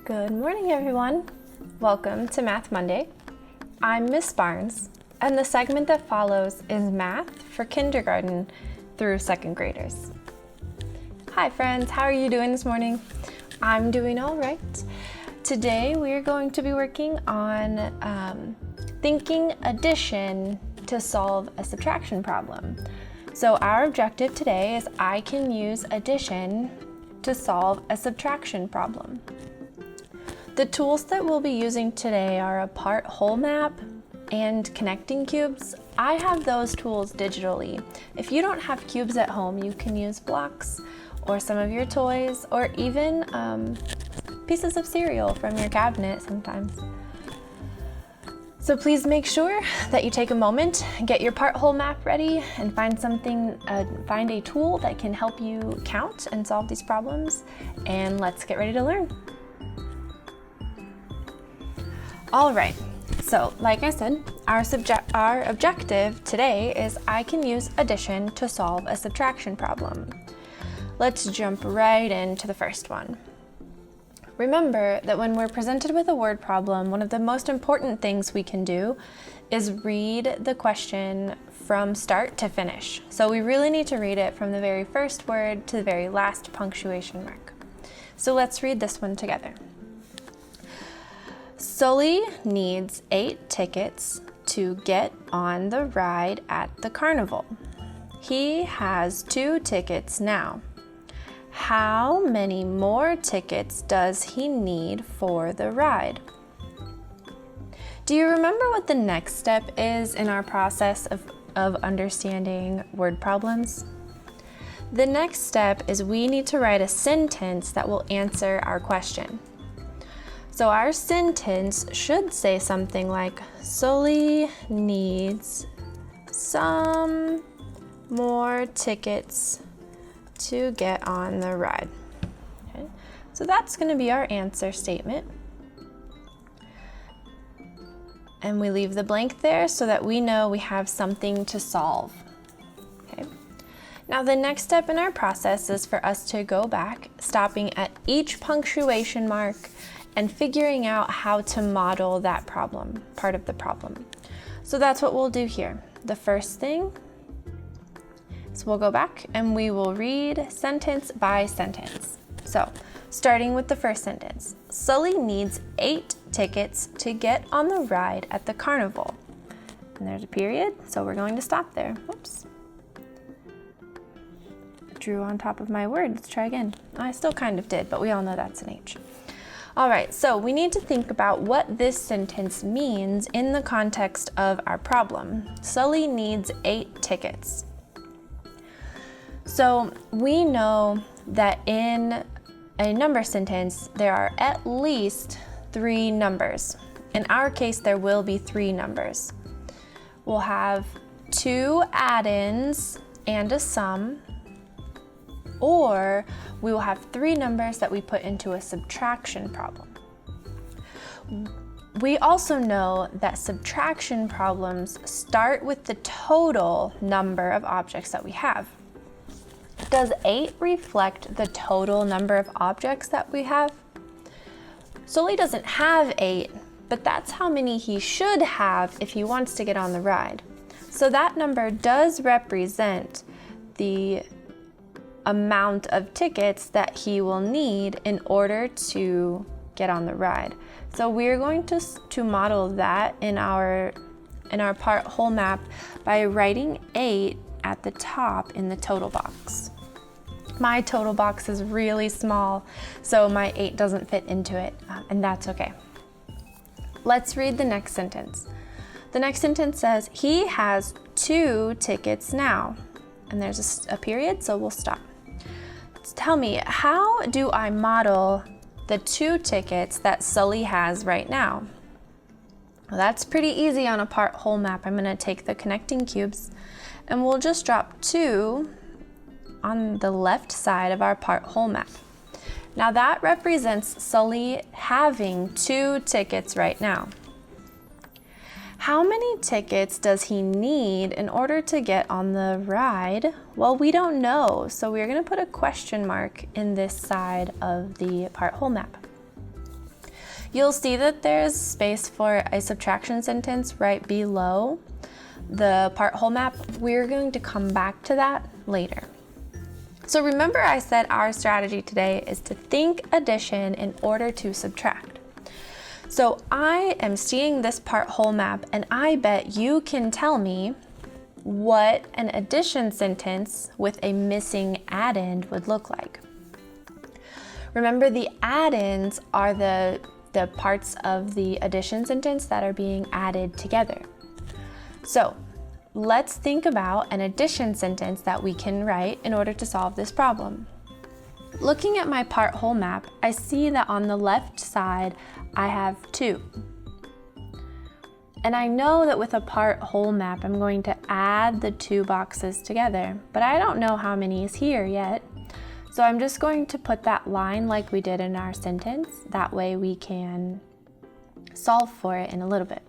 Good morning, everyone. Welcome to Math Monday. I'm Miss Barnes, and the segment that follows is Math for kindergarten through second graders. Hi, friends. How are you doing this morning? I'm doing all right. Today, we're going to be working on thinking addition to solve a subtraction problem. So our objective today is I can use addition to solve a subtraction problem. The tools that we'll be using today are a part-whole map and connecting cubes. I have those tools digitally. If you don't have cubes at home, you can use blocks or some of your toys or even pieces of cereal from your cabinet sometimes. So please make sure that you take a moment, get your part-whole map ready, and find a tool that can help you count and solve these problems. And let's get ready to learn. All right, so like I said, our objective today is I can use addition to solve a subtraction problem. Let's jump right into the first one. Remember that when we're presented with a word problem, one of the most important things we can do is read the question from start to finish. So we really need to read it from the very first word to the very last punctuation mark. So let's read this one together. Sully needs 8 tickets to get on the ride at the carnival. He has 2 tickets now. How many more tickets does he need for the ride? Do you remember what the next step is in our process of understanding word problems? The next step is we need to write a sentence that will answer our question. So our sentence should say something like, Sully needs some more tickets to get on the ride. Okay. So that's going to be our answer statement. And we leave the blank there so that we know we have something to solve. Okay. Now the next step in our process is for us to go back, stopping at each punctuation mark and figuring out how to model that problem, part of the problem. So that's what we'll do here. The first thing is we'll go back and we will read sentence by sentence. So starting with the first sentence, Sully needs 8 tickets to get on the ride at the carnival. And there's a period, so we're going to stop there. Whoops. Drew on top of my word. Let's try again. I still kind of did, but we all know that's an H. All right, so we need to think about what this sentence means in the context of our problem. Sully needs 8 tickets. So we know that in a number sentence, there are at least 3 numbers. In our case, there will be 3 numbers. We'll have 2 addends and a sum, or we will have 3 numbers that we put into a subtraction problem. We also know that subtraction problems start with the total number of objects that we have. Does 8 reflect the total number of objects that we have? Sully doesn't have 8, but that's how many he should have if he wants to get on the ride. So that number does represent the amount of tickets that he will need in order to get on the ride. So we're going to model that in our part-whole map by writing 8 at the top in the total box. My total box is really small, so my 8 doesn't fit into it, and that's okay. Let's read the next sentence. The next sentence says, he has 2 tickets now. And there's a period, so we'll stop. Tell me, how do I model the 2 tickets that Sully has right now? Well, that's pretty easy on a part-whole map. I'm going to take the connecting cubes and we'll just drop 2 on the left side of our part-whole map. Now that represents Sully having 2 tickets right now. How many tickets does he need in order to get on the ride? Well, we don't know, so we're going to put a question mark in this side of the part-whole map. You'll see that there's space for a subtraction sentence right below the part whole map. We're going to come back to that later. So remember I said our strategy today is to think addition in order to subtract. So I am seeing this part whole map, and I bet you can tell me what an addition sentence with a missing addend would look like. Remember, the addends are the parts of the addition sentence that are being added together. So let's think about an addition sentence that we can write in order to solve this problem. Looking at my part whole map, I see that on the left side, I have 2. And I know that with a part whole map, I'm going to add the 2 boxes together, but I don't know how many is here yet. So I'm just going to put that line like we did in our sentence. That way we can solve for it in a little bit.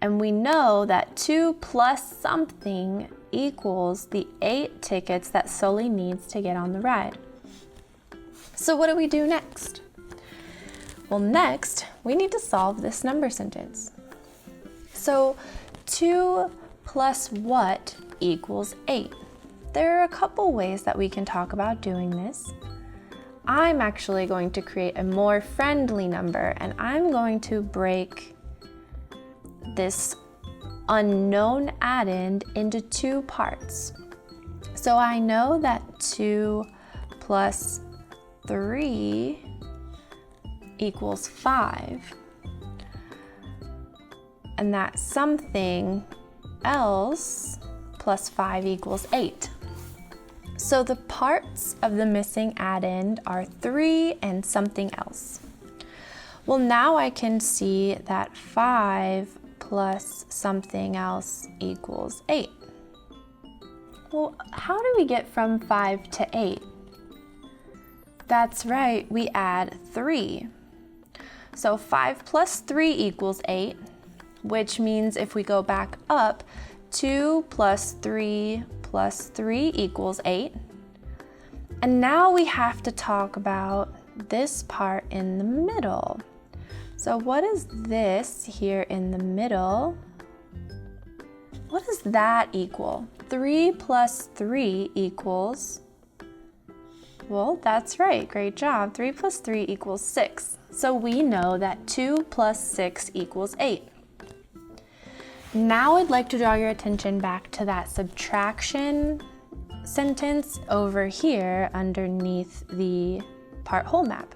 And we know that 2 plus something equals the 8 tickets that Sully needs to get on the ride. So what do we do next? Well, next, we need to solve this number sentence. So 2 plus what equals 8? There are a couple ways that we can talk about doing this. I'm actually going to create a more friendly number, and I'm going to break this unknown addend into 2 parts. So I know that 2 plus 3 equals 5, and that something else plus 5 equals 8. So the parts of the missing addend are 3 and something else. Well, now I can see that 5 plus something else equals 8. Well, how do we get from 5 to 8? That's right, we add 3. So 5 plus 3 equals 8, which means if we go back up, 2 plus 3 plus 3 equals 8. And now we have to talk about this part in the middle. So what is this here in the middle? What does that equal? 3 plus 3 equals, well, that's right, great job. 3 plus 3 equals 6. So we know that 2 plus 6 equals 8. Now I'd like to draw your attention back to that subtraction sentence over here underneath the part whole map.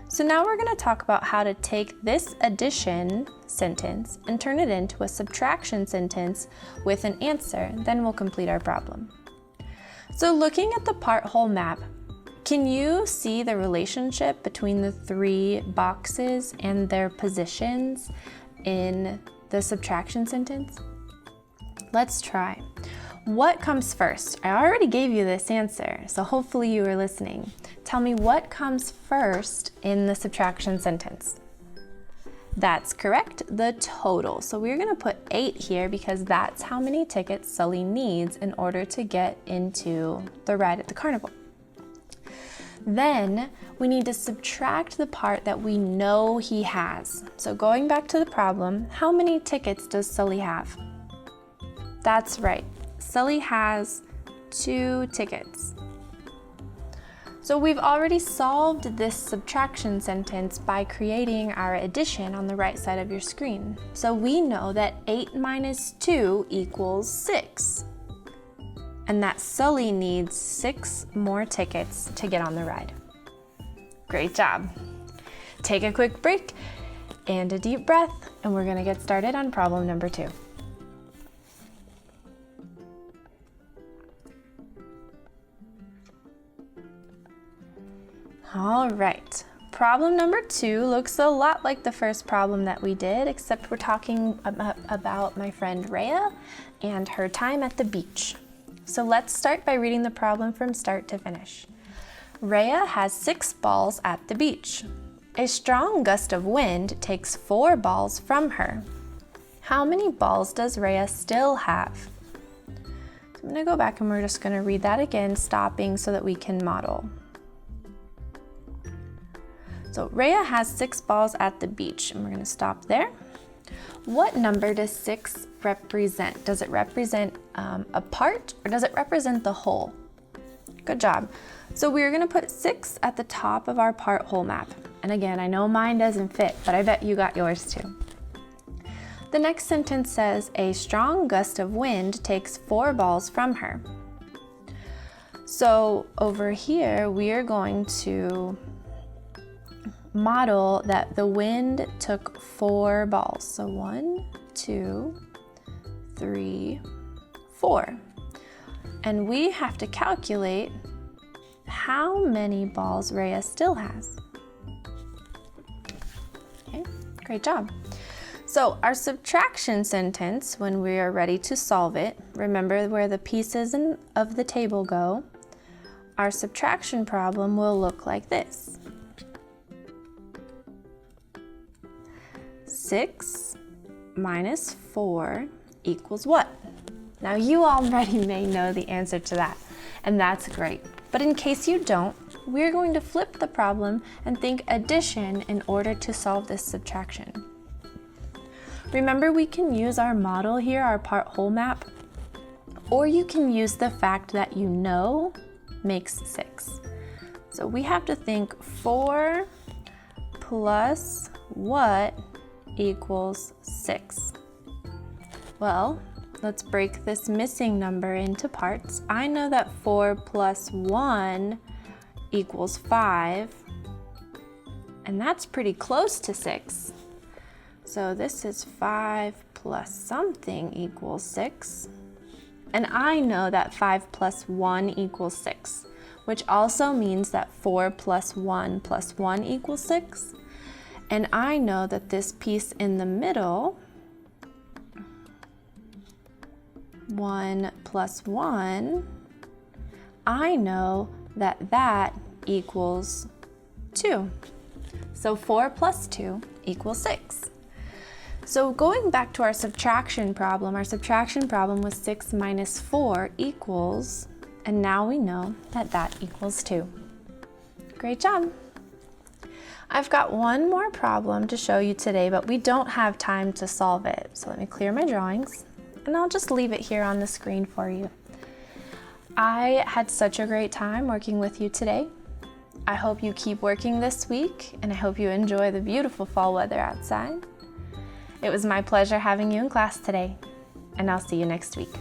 So now we're going to talk about how to take this addition sentence and turn it into a subtraction sentence with an answer. Then we'll complete our problem. So looking at the part whole map, can you see the relationship between the 3 boxes and their positions in the subtraction sentence? Let's try. What comes first? I already gave you this answer, so hopefully you were listening. Tell me what comes first in the subtraction sentence. That's correct, the total. So we're gonna put 8 here because that's how many tickets Sully needs in order to get into the ride at the carnival. Then we need to subtract the part that we know he has. So going back to the problem, how many tickets does Sully have? That's right, Sully has 2 tickets. So we've already solved this subtraction sentence by creating our addition on the right side of your screen. So we know that 8 minus 2 equals 6. And that Sully needs 6 more tickets to get on the ride. Great job. Take a quick break and a deep breath, and we're gonna get started on problem number 2. All right, problem number 2 looks a lot like the first problem that we did, except we're talking about my friend Rhea and her time at the beach. So let's start by reading the problem from start to finish. Rhea has 6 balls at the beach. A strong gust of wind takes 4 balls from her. How many balls does Rhea still have? So I'm gonna go back and we're just gonna read that again, stopping so that we can model. So Rhea has 6 balls at the beach, and we're gonna stop there. What number does 6 represent? Does it represent a part, or does it represent the whole? Good job. So we're gonna put 6 at the top of our part whole map. And again, I know mine doesn't fit, but I bet you got yours too. The next sentence says, a strong gust of wind takes 4 balls from her. So over here, we are going to model that the wind took 4 balls. So 1, 2, 3, 4. And we have to calculate how many balls Rhea still has. Okay, great job. So our subtraction sentence, when we are ready to solve it, remember where the pieces of the table go. Our subtraction problem will look like this. 6 minus 4 equals what? Now you already may know the answer to that, and that's great. But in case you don't, we're going to flip the problem and think addition in order to solve this subtraction. Remember, we can use our model here, our part whole map, or you can use the fact that you know makes 6. So we have to think 4 plus what equals 6. Well, let's break this missing number into parts. I know that 4 plus 1 equals 5, and that's pretty close to 6. So this is 5 plus something equals 6. And I know that 5 plus 1 equals 6, which also means that 4 plus 1 equals 6. And I know that this piece in the middle, 1 plus 1, I know that that equals 2. So 4 plus 2 equals 6. So going back to our subtraction problem was 6 minus 4 equals, and now we know that that equals 2. Great job. I've got one more problem to show you today, but we don't have time to solve it. So let me clear my drawings, and I'll just leave it here on the screen for you. I had such a great time working with you today. I hope you keep working this week, and I hope you enjoy the beautiful fall weather outside. It was my pleasure having you in class today, and I'll see you next week.